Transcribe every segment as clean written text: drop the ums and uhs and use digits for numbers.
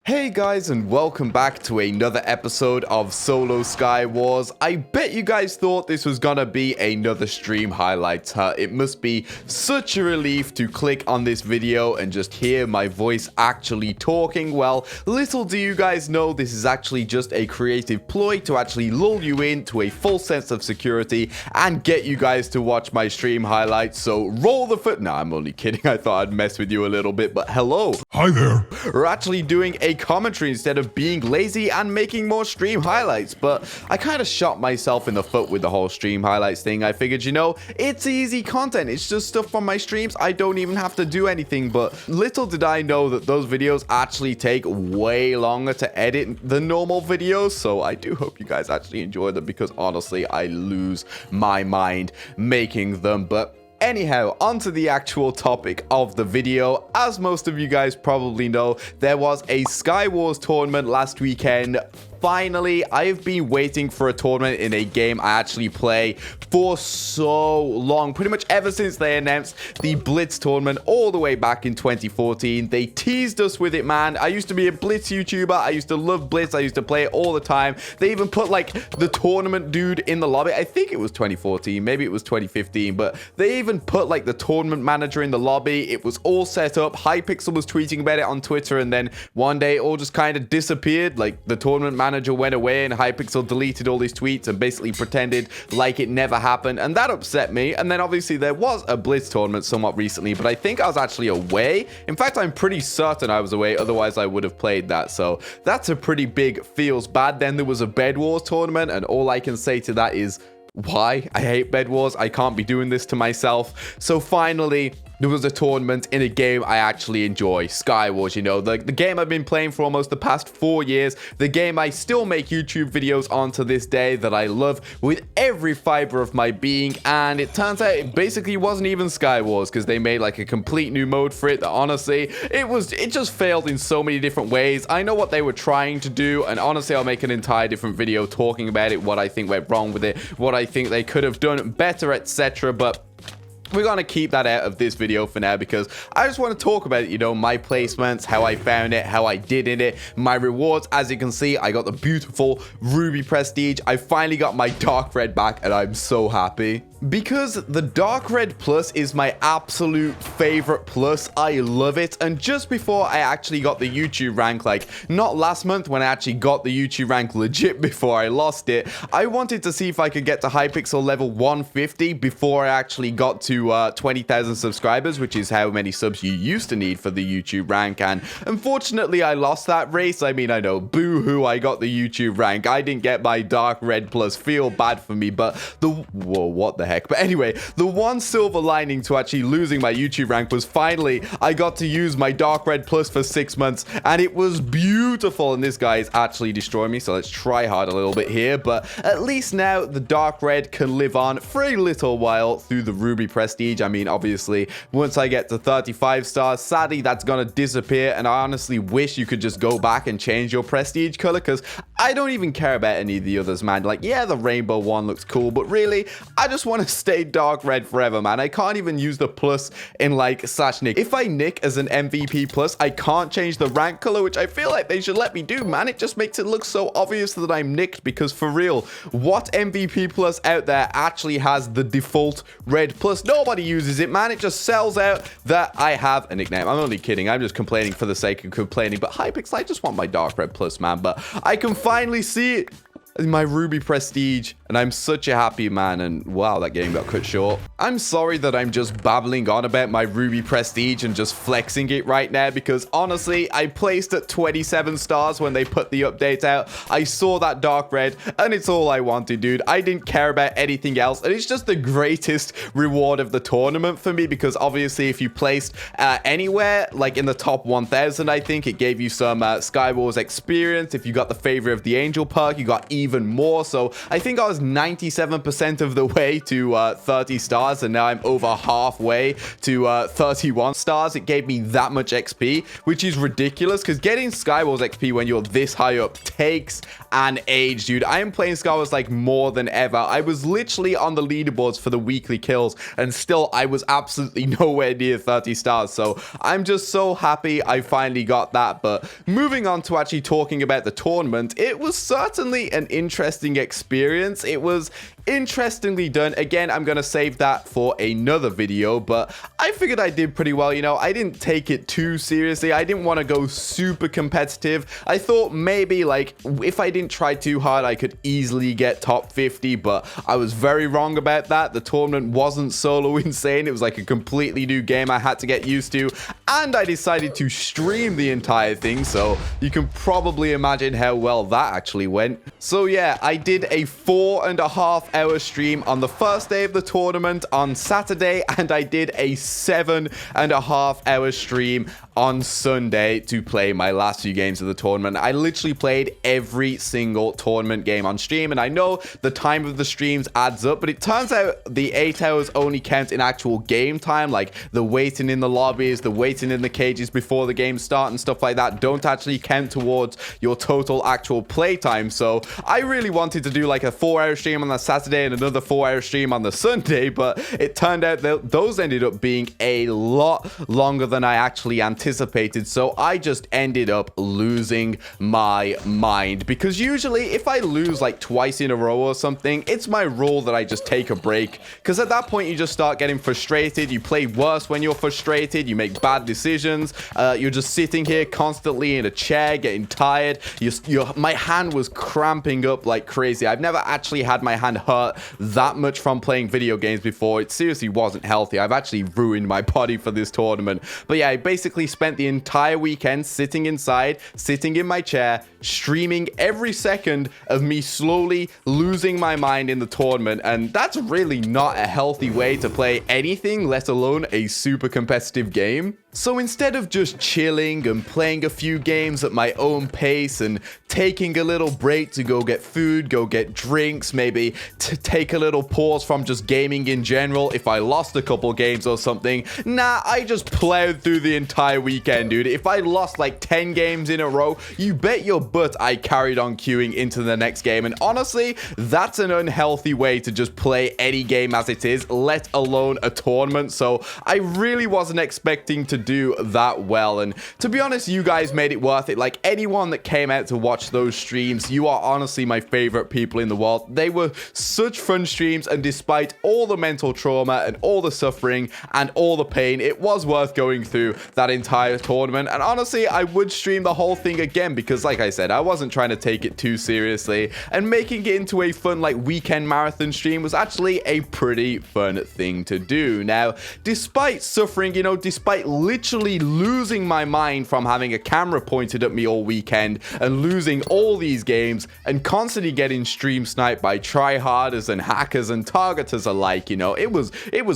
Hey guys, and welcome back to another episode of Solo SkyWars. I bet you guys thought this was gonna be another stream highlights, huh? It must be such a relief to click on this video and just hear my voice actually talking. Well, little do you guys know, this is actually just a creative ploy to actually lull you into a full sense of security and get you guys to watch my stream highlights. So roll the foot. Nah, I'm only kidding. I thought I'd mess with you a little bit, but hello. Hi there. We're actually doing a commentary instead of being lazy and making more stream highlights, but I kind of shot myself in the foot with the whole stream highlights thing. I figured, you know, it's easy content. It's just stuff from my streams. I don't even have to do anything, but little did I know that those videos actually take way longer to edit than normal videos, so I do hope you guys actually enjoy them because honestly, I lose my mind making them. But anyhow, onto the actual topic of the video. As most of you guys probably know, there was a SkyWars tournament last weekend. Finally, I've been waiting for a tournament in a game I actually play for so long. Pretty much ever since they announced the Blitz tournament all the way back in 2014. They teased us with it, man. I used to be a Blitz YouTuber. I used to love Blitz. I used to play it all the time. They even put like the tournament dude in the lobby. I think it was 2014. Maybe it was 2015. But they even put like the tournament manager in the lobby. It was all set up. Hypixel was tweeting about it on Twitter. And then one day it all just kind of disappeared. Like the tournament manager went away and Hypixel deleted all these tweets and basically pretended like it never happened, and that upset me. And then obviously there was a Blitz tournament somewhat recently, but I think I was actually away. In fact, I'm pretty certain I was away, otherwise I would have played that. So that's a pretty big feels bad. Then there was a Bed Wars tournament, and all I can say to that is, why? I hate Bed Wars. I can't be doing this to myself. So finally, there was a tournament in a game I actually enjoy, SkyWars, you know, the game I've been playing for almost the past 4 years, the game I still make YouTube videos on to this day, that I love with every fiber of my being. And it turns out it basically wasn't even SkyWars, because they made like a complete new mode for it that honestly, it just failed in so many different ways. I know what they were trying to do, and honestly, I'll make an entire different video talking about it, what I think went wrong with it, what I think they could have done better, etc. But we're going to keep that out of this video for now because I just want to talk about it, you know, my placements, how I found it, how I did in it, my rewards. As you can see, I got the beautiful Ruby Prestige. I finally got my Dark Red back and I'm so happy. Because the Dark Red Plus is my absolute favorite plus. I love it. And just before I actually got the YouTube rank, like not last month when I actually got the YouTube rank legit before I lost it, I wanted to see if I could get to Hypixel level 150 before I actually got to 20,000 subscribers, which is how many subs you used to need for the YouTube rank. And unfortunately, I lost that race. I mean, I know, boo-hoo, I got the YouTube rank. I didn't get my Dark Red Plus. Feel bad for me, but whoa, what the heck? But anyway, the one silver lining to actually losing my YouTube rank was finally I got to use my Dark Red Plus for 6 months, and it was beautiful. And this guy is actually destroying me, so let's try hard a little bit here. But at least now the Dark Red can live on for a little while through the Ruby Prestige. I mean, obviously, once I get to 35 stars, sadly, that's gonna disappear. And I honestly wish you could just go back and change your Prestige color, because I don't even care about any of the others, man. Like, yeah, the rainbow one looks cool, but really, I just want to stay Dark Red forever, man. I can't even use the plus in like /nick. If I nick as an MVP plus, I can't change the rank color, which I feel like they should let me do, man. It just makes it look so obvious that I'm nicked, because for real, what MVP plus out there actually has the default red plus? Nobody uses it, man. It just sells out that I have a nickname. I'm only kidding. I'm just complaining for the sake of complaining. But Hypixel, I just want my Dark Red plus, man. But I can finally see it in my Ruby Prestige, and I'm such a happy man. And wow, that game got cut short. I'm sorry that I'm just babbling on about my Ruby Prestige and just flexing it right now, because honestly, I placed at 27 stars when they put the update out. I saw that Dark Red, and it's all I wanted, dude. I didn't care about anything else, and it's just the greatest reward of the tournament for me, because obviously if you placed anywhere, like in the top 1,000, I think it gave you some SkyWars experience. If you got the Favor of the Angel perk, you got even more. So I think I was was 97% of the way to 30 stars, and now I'm over halfway to 31 stars. It gave me that much XP, which is ridiculous, because getting SkyWars XP when you're this high up takes an age, dude. I am playing SkyWars like more than ever. I was literally on the leaderboards for the weekly kills, and still I was absolutely nowhere near 30 stars. So I'm just so happy I finally got that. But moving on to actually talking about the tournament, it was certainly an interesting experience. It was interestingly done. Again, I'm gonna save that for another video, but I figured I did pretty well. You know, I didn't take it too seriously. I didn't want to go super competitive. I thought maybe like if I didn't try too hard, I could easily get top 50, but I was very wrong about that. The tournament wasn't solo insane. It was like a completely new game I had to get used to, and I decided to stream the entire thing, so you can probably imagine how well that actually went. So yeah, I did a 4.5-hour stream on the first day of the tournament on Saturday, and I did a 7.5-hour stream on Sunday to play my last few games of the tournament. I literally played every single tournament game on stream, and I know the time of the streams adds up, but it turns out the 8 hours only count in actual game time, like the waiting in the lobbies, the waiting in the cages before the game start and stuff like that don't actually count towards your total actual play time. So I really wanted to do like a 4-hour stream on the Saturday and another 4-hour stream on the Sunday, but it turned out that those ended up being a lot longer than I actually anticipated. So I just ended up losing my mind, because usually if I lose like twice in a row or something, it's my rule that I just take a break, because at that point you just start getting frustrated. You play worse when you're frustrated. You make bad decisions. You're just sitting here constantly in a chair getting tired. My hand was cramping up like crazy. I've never actually had my hand hurt that much from playing video games before. It seriously wasn't healthy. I've actually ruined my body for this tournament. But yeah, I basically spent the entire weekend sitting inside, sitting in my chair, streaming every second of me slowly losing my mind in the tournament, and that's really not a healthy way to play anything, let alone a super competitive game. So instead of just chilling and playing a few games at my own pace and taking a little break to go get food, go get drinks, maybe to take a little pause from just gaming in general if I lost a couple games or something, nah, I just plowed through the entire weekend, dude. If I lost like 10 games in a row, you bet your butt I carried on queuing into the next game. And honestly, that's an unhealthy way to just play any game as it is, let alone a tournament. So I really wasn't expecting to do that well, and to be honest, you guys made it worth it. Like, anyone that came out to watch those streams, you are honestly my favorite people in the world. They were such fun streams, and despite all the mental trauma and all the suffering and all the pain, it was worth going through that entire tournament. And honestly, I would stream the whole thing again, because like I said, I wasn't trying to take it too seriously, and making it into a fun like weekend marathon stream was actually a pretty fun thing to do. Now, despite suffering, you know, despite literally losing my mind from having a camera pointed at me all weekend and losing all these games and constantly getting stream sniped by tryharders and hackers and targeters alike, you know, it was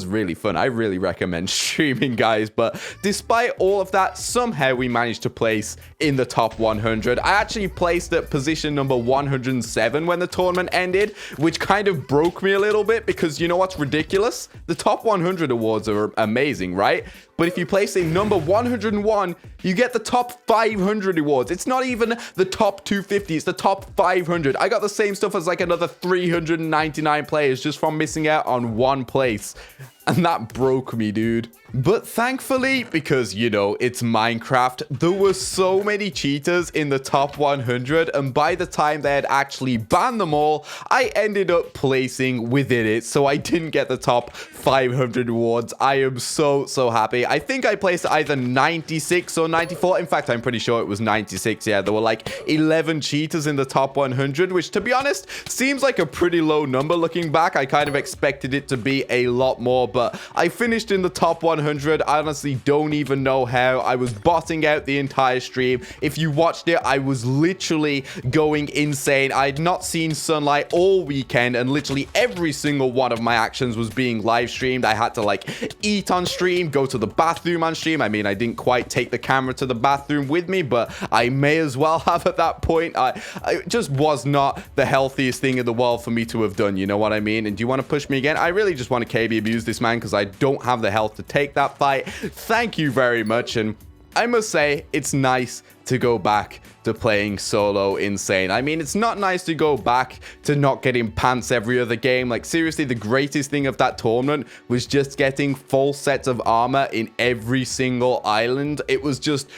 really fun. I really recommend streaming, guys. But despite all of that, somehow we managed to place in the top 100. I actually placed at position number 107 when the tournament ended, which kind of broke me a little bit, because you know what's ridiculous? The top 100 awards are amazing, right? But if you place a number 101, you get the top 500 awards. It's not even the top 250, it's the top 500. I got the same stuff as like another 399 players just from missing out on one place. And that broke me, dude. But thankfully, because, you know, it's Minecraft, there were so many cheaters in the top 100, and by the time they had actually banned them all, I ended up placing within it, so I didn't get the top 500 awards. I am so happy. I think I placed either 96 or 94. In fact, I'm pretty sure it was 96. Yeah, there were like 11 cheaters in the top 100, which, to be honest, seems like a pretty low number looking back. I kind of expected it to be a lot more, but I finished in the top 100 100. I honestly don't even know how. I was botting out the entire stream. If you watched it, I was literally going insane. I had not seen sunlight all weekend, and literally every single one of my actions was being live streamed. I had to like eat on stream, go to the bathroom on stream. I mean, I didn't quite take the camera to the bathroom with me, but I may as well have at that point. It just was not the healthiest thing in the world for me to have done, you know what I mean? And do you want to push me again? I really just want to KB abuse this man because I don't have the health to take that fight. Thank you very much. And I must say, it's nice to go back to playing solo insane. I mean, it's not nice to go back to not getting pants every other game. Like, seriously, the greatest thing of that tournament was just getting full sets of armor in every single island. It was just...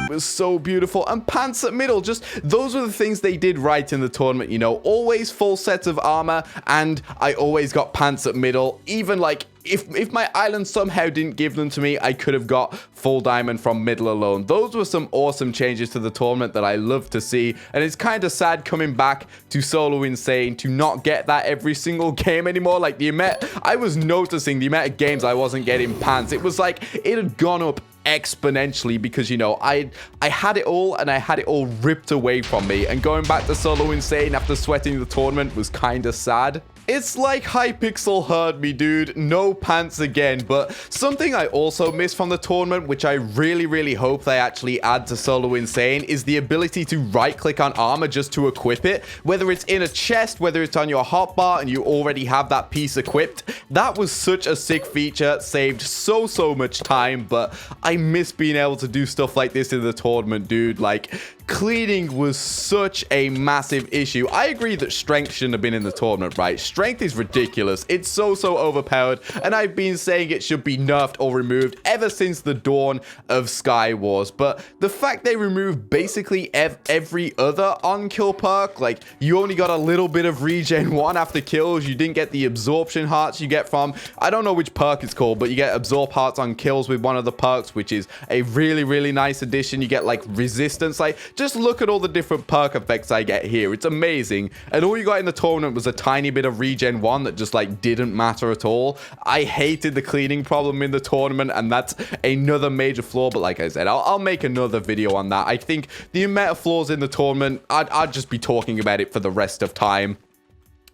was so beautiful. And pants at middle, just those were the things they did right in the tournament, you know, always full sets of armor, and I always got pants at middle. Even like if my island somehow didn't give them to me, I could have got full diamond from middle alone. Those were some awesome changes to the tournament that I love to see, and it's kind of sad coming back to solo insane to not get that every single game anymore. Like the amount, I was noticing the amount of games I wasn't getting pants. It was like it had gone up exponentially because, you know, I had it all, and I had it all ripped away from me, and going back to solo insane after sweating the tournament was kind of sad. It's like Hypixel heard me, dude. No pants again. But something I also missed from the tournament, which I really hope they actually add to solo insane, is the ability to right click on armor just to equip it. Whether it's in a chest, whether it's on your hotbar and you already have that piece equipped. That was such a sick feature. Saved so much time, but I miss being able to do stuff like this in the tournament, dude. Like, cleaning was such a massive issue. I agree that strength shouldn't have been in the tournament, right? Strength is ridiculous. It's so overpowered, and I've been saying it should be nerfed or removed ever since the dawn of SkyWars. But the fact they removed basically every other on-kill perk, like you only got a little bit of regen 1 after kills. You didn't get the absorption hearts you get from, I don't know which perk it's called, but you get absorb hearts on kills with one of the perks, which is a really nice addition. You get like resistance. Like, just look at all the different perk effects I get here. It's amazing. And all you got in the tournament was a tiny bit of regen 1 that just like didn't matter at all. I hated the cleaning problem in the tournament, and that's another major flaw. But like I said, I'll make another video on that. I think the amount of flaws in the tournament, I'd just be talking about it for the rest of time,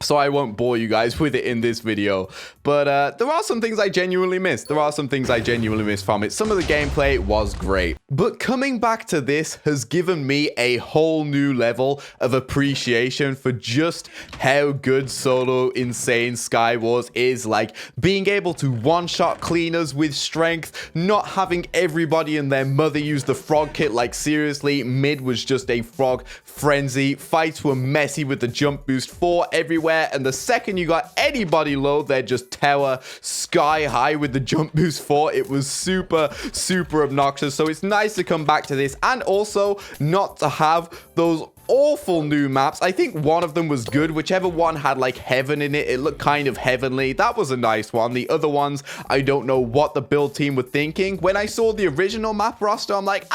so I won't bore you guys with it in this video. But there are some things I genuinely missed. There are some things I genuinely missed from it. Some of the gameplay was great. But coming back to this has given me a whole new level of appreciation for just how good solo insane SkyWars is. Like, being able to one-shot cleaners with strength, not having everybody and their mother use the frog kit. Like, seriously, mid was just a frog frenzy. Fights were messy with the jump boost 4 everywhere, and the second you got anybody low, they'd just tower sky high with the jump boost 4. It was super obnoxious. So it's nice to come back to this, and also not to have those awful new maps. I think one of them was good. Whichever one had like heaven in it, it looked kind of heavenly. That was a nice one. The other ones, I don't know what the build team were thinking. When I saw the original map roster, I'm like,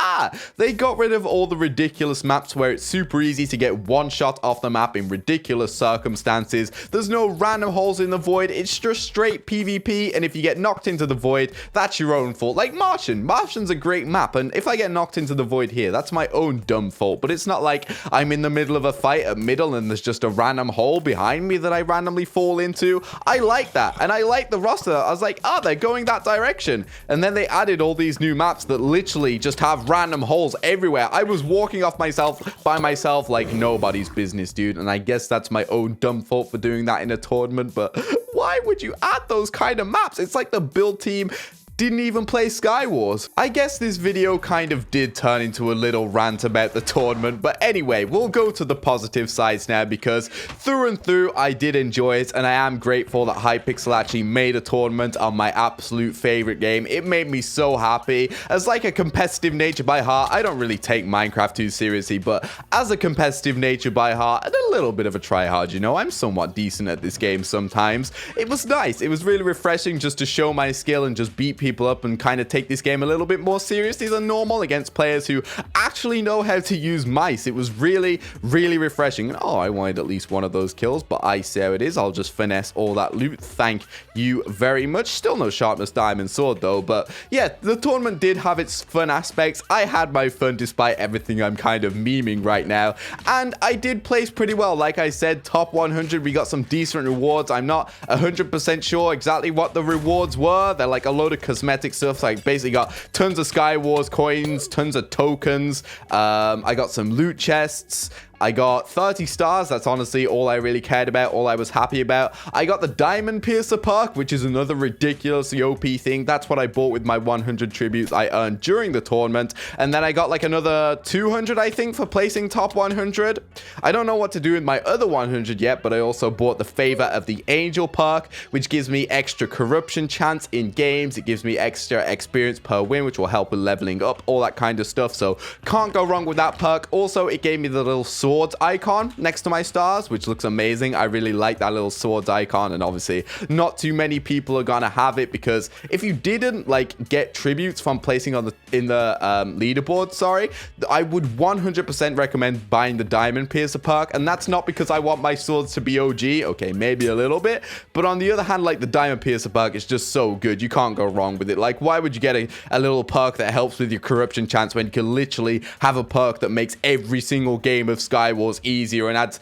they got rid of all the ridiculous maps where it's super easy to get one shot off the map in ridiculous circumstances. There's no random holes in the void. It's just straight PvP, and if you get knocked into the void, that's your own fault. Like Martian's a great map, and if I get knocked into the void here, that's my own dumb fault. But it's not like I'm in the middle of a fight at middle and there's just a random hole behind me that I randomly fall into. I like that, and I like the roster. I was like, they're going that direction. And then they added all these new maps that literally just have random holes everywhere. I was walking off by myself like nobody's business, dude, and I guess that's my own dumb fault for doing that in a tournament. But why would you add those kind of maps? It's like the build team didn't even play SkyWars. I guess this video kind of did turn into a little rant about the tournament, but anyway, we'll go to the positive sides now, because through and through, I did enjoy it, and I am grateful that Hypixel actually made a tournament on my absolute favorite game. It made me so happy. As like a competitive nature by heart, I don't really take Minecraft too seriously, but as a competitive nature by heart and a little bit of a tryhard, you know, I'm somewhat decent at this game sometimes. It was nice. It was really refreshing just to show my skill and just beat people people up and kind of take this game a little bit more seriously than normal against players who actually know how to use mice. It was really, really refreshing. Oh, I wanted at least one of those kills, but I see how it is. I'll just finesse all that loot. Thank you very much. Still no sharpness diamond sword though, but yeah, the tournament did have its fun aspects. I had my fun despite everything I'm kind of memeing right now, and I did place pretty well. Like I said, top 100, we got some decent rewards. I'm not 100% sure exactly what the rewards were. They're like a load of cosmetic stuff. Like basically got tons of SkyWars coins, tons of tokens. I got some loot chests. I got 30 stars. That's honestly all I really cared about, all I was happy about. I got the Diamond Piercer perk, which is another ridiculously OP thing. That's what I bought with my 100 tributes I earned during the tournament. And then I got like another 200, I think, for placing top 100. I don't know what to do with my other 100 yet, but I also bought the Favor of the Angel perk, which gives me extra corruption chance in games. It gives me extra experience per win, which will help with leveling up, all that kind of stuff. So can't go wrong with that perk. Also, it gave me the little swords icon next to my stars, which looks amazing. I really like that little swords icon, and obviously not too many people are gonna have it, because if you didn't like get tributes from placing on in the leaderboard, sorry, I would 100% recommend buying the Diamond Piercer perk. And that's not because I want my swords to be OG, okay, maybe a little bit, but on the other hand, like the Diamond Piercer perk is just so good, you can't go wrong with it. Like, why would you get a little perk that helps with your corruption chance when you can literally have a perk that makes every single game of SkyWars easier and adds...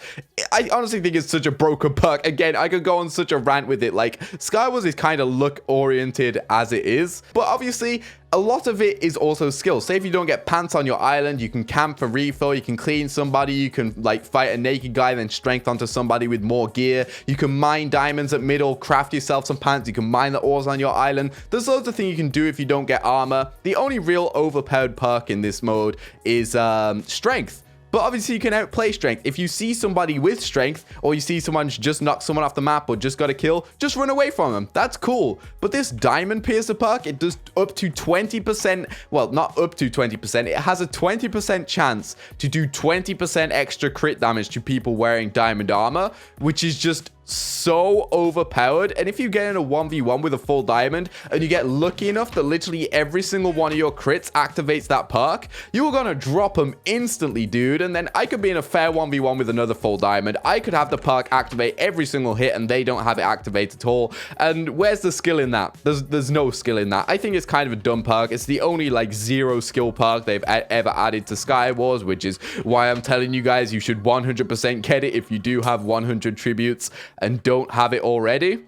I honestly think it's such a broken perk. Again, I could go on such a rant with it. Like, SkyWars is kind of look oriented as it is, but obviously a lot of it is also skill. Say if you don't get pants on your island, you can camp for refill, you can clean somebody, you can like fight a naked guy, then strength onto somebody with more gear, you can mine diamonds at middle, craft yourself some pants, you can mine the ores on your island. There's loads of things you can do if you don't get armor. The only real overpowered perk in this mode is strength. But obviously you can outplay strength. If you see somebody with strength, or you see someone just knock someone off the map or just got a kill, just run away from them. That's cool. But this Diamond Piercer perk, it does up to 20%. Well, not up to 20%. It has a 20% chance to do 20% extra crit damage to people wearing diamond armor, which is just so overpowered. And if you get in a 1v1 with a full diamond and you get lucky enough that literally every single one of your crits activates that perk, you're gonna drop them instantly, dude. And then I could be in a fair 1v1 with another full diamond, I could have the perk activate every single hit and they don't have it activate at all. And where's the skill in that? There's no skill in that. I think it's kind of a dumb perk. It's the only like 0 skill perk they've ever added to SkyWars, which is why I'm telling you guys you should 100% get it if you do have 100 tributes and don't have it already.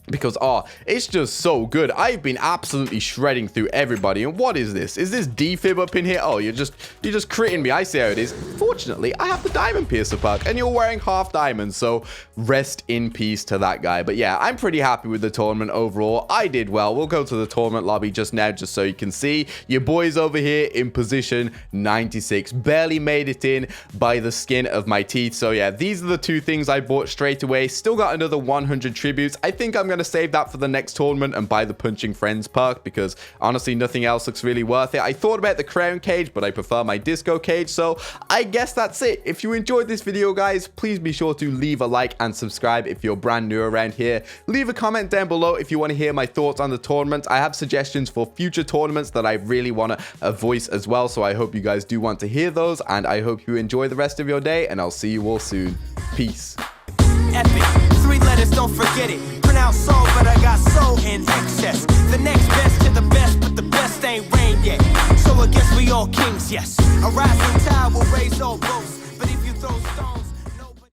Because, oh, it's just so good. I've been absolutely shredding through everybody. And what is this? Is this defib up in here? Oh, you're just critting me. I see how it is. Fortunately, I have the Diamond Piercer perk, and you're wearing half diamonds, so rest in peace to that guy. But yeah, I'm pretty happy with the tournament overall. I did well. We'll go to the tournament lobby just now, just so you can see. Your boys over here in position 96. Barely made it in by the skin of my teeth. So yeah, these are the two things I bought straight away. Still got another 100 tributes. I think I'm going to save that for the next tournament and buy the Punching Friends perk, because honestly nothing else looks really worth it. I thought about the crown cage, but I prefer my disco cage. So I guess that's it. If you enjoyed this video, guys, please be sure to leave a like and subscribe if you're brand new around here. Leave a comment down below if you want to hear my thoughts on the tournament. I have suggestions for future tournaments that I really want to voice as well, so I hope you guys do want to hear those, and I hope you enjoy the rest of your day, and I'll see you all soon. Peace. Epic. 3 letters, don't forget it. Pronounce soul, but I got soul in excess. The next best to the best, but the best ain't rain yet. So I guess we all kings, yes. A rising tide will raise all boats.